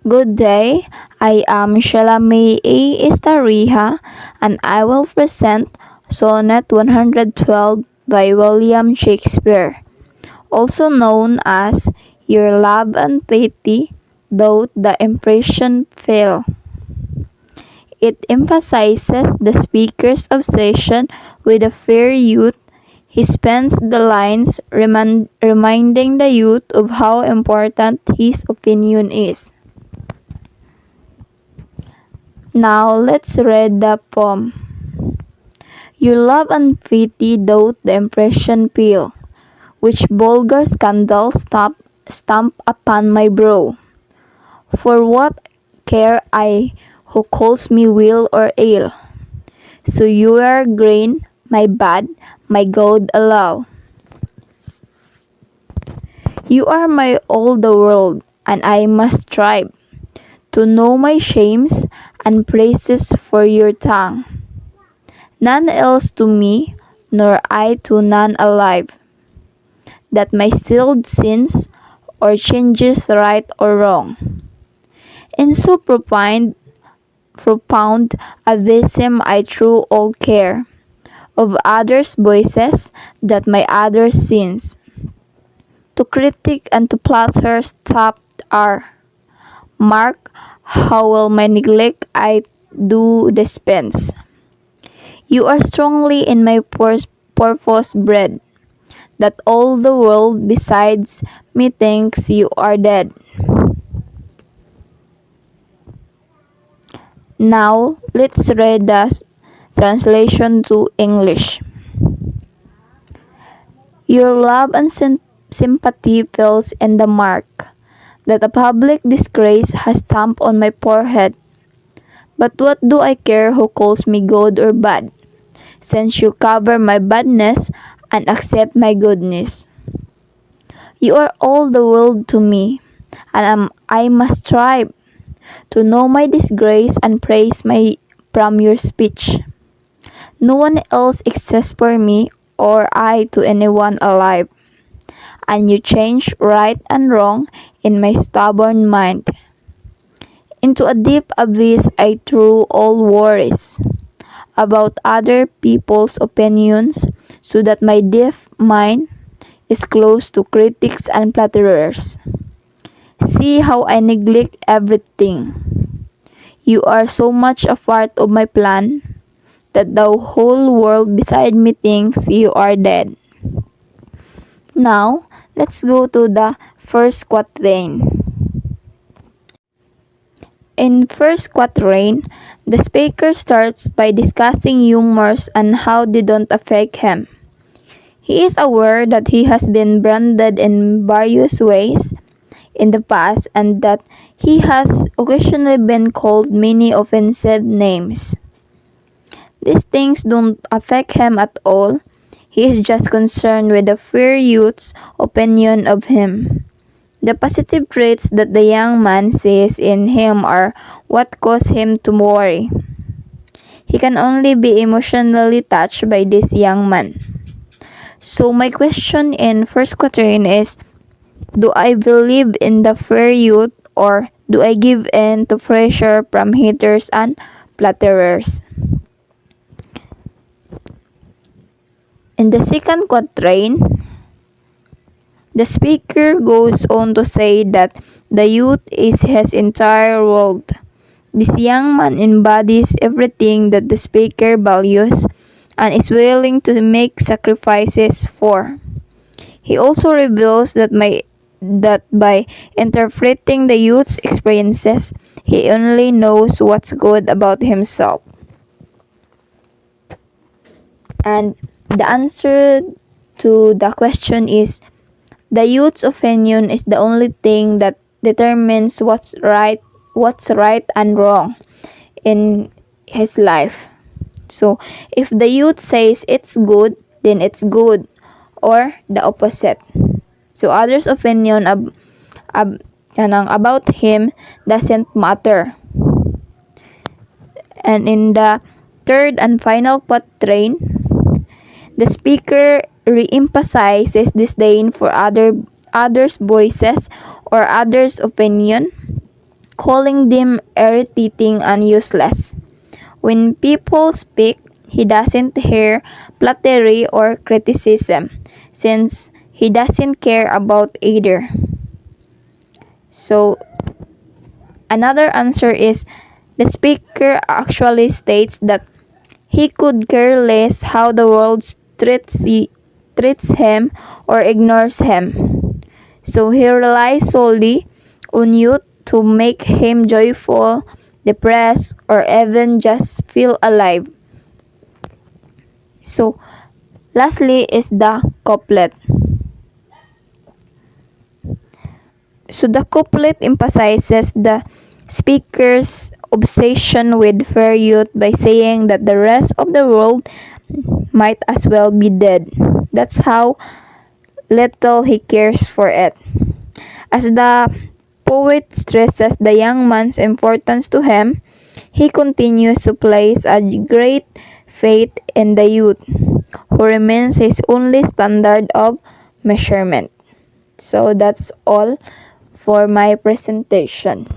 Good day, I am Shalame A. Estariha and I will present Sonnet 112 by William Shakespeare, also known as Your Love and Pity, Though the Impression Fail. It emphasizes the speaker's obsession with a fair youth. He spends the lines reminding the youth of how important his opinion is. Now let's read the poem. You love and pity doth the impression peel, which vulgar scandal stamp upon my brow. For what care I who calls me will or ill? So you are grain, my bad, my God allow. You are my all the world, and I must strive to know my shames and praises for your tongue. None else to me, nor I to none alive, that my sealed sins or changes right or wrong. In so profound abysm I threw all care of others' voices, that my other sins to critic and to platter stopped are. Mark how well my neglect I do dispense. You are strongly in my purpose bred, that all the world besides me thinks you are dead. Now, let's read the translation to English. Your love and sympathy fills in the mark that a public disgrace has stamped on my forehead. But what do I care who calls me good or bad, since you cover my badness and accept my goodness? You are all the world to me, and I must strive to know my disgrace and praise my from your speech. No one else exists for me or I to anyone alive, and you change right and wrong in my stubborn mind. Into a deep abyss I threw all worries about other people's opinions, so that my deaf mind is close to critics and flatterers. See how I neglect everything. You are so much a part of my plan that the whole world beside me thinks you are dead. Now, let's go to the first quatrain. In first quatrain, the speaker starts by discussing humors and how they don't affect him. He is aware that he has been branded in various ways in the past and that he has occasionally been called many offensive names. These things don't affect him at all. He is just concerned with the fair youth's opinion of him. The positive traits that the young man sees in him are what cause him to worry. He can only be emotionally touched by this young man. So my question in first quatrain is, do I believe in the fair youth or do I give in to pressure from haters and flatterers? In the second quatrain, the speaker goes on to say that the youth is his entire world. This young man embodies everything that the speaker values and is willing to make sacrifices for. He also reveals that by interpreting the youth's experiences, he only knows what's good about himself. And the answer to the question is, the youth's opinion is the only thing that determines what's right and wrong in his life. So, if the youth says it's good, then it's good, or the opposite. So, others' opinion about him doesn't matter. And in the third and final quatrain, the speaker re-emphasizes disdain for others' voices or others' opinion, calling them irritating and useless. When people speak, he doesn't hear flattery or criticism, since he doesn't care about either. So, another answer is the speaker actually states that he could care less how the world treats him or ignores him. So he relies solely on youth to make him joyful, depressed, or even just feel alive. So lastly is the couplet. So the couplet emphasizes the speaker's obsession with fair youth by saying that the rest of the world might as well be dead. That's how little he cares for it. As the poet stresses the young man's importance to him, he continues to place a great faith in the youth, who remains his only standard of measurement. So that's all for my presentation.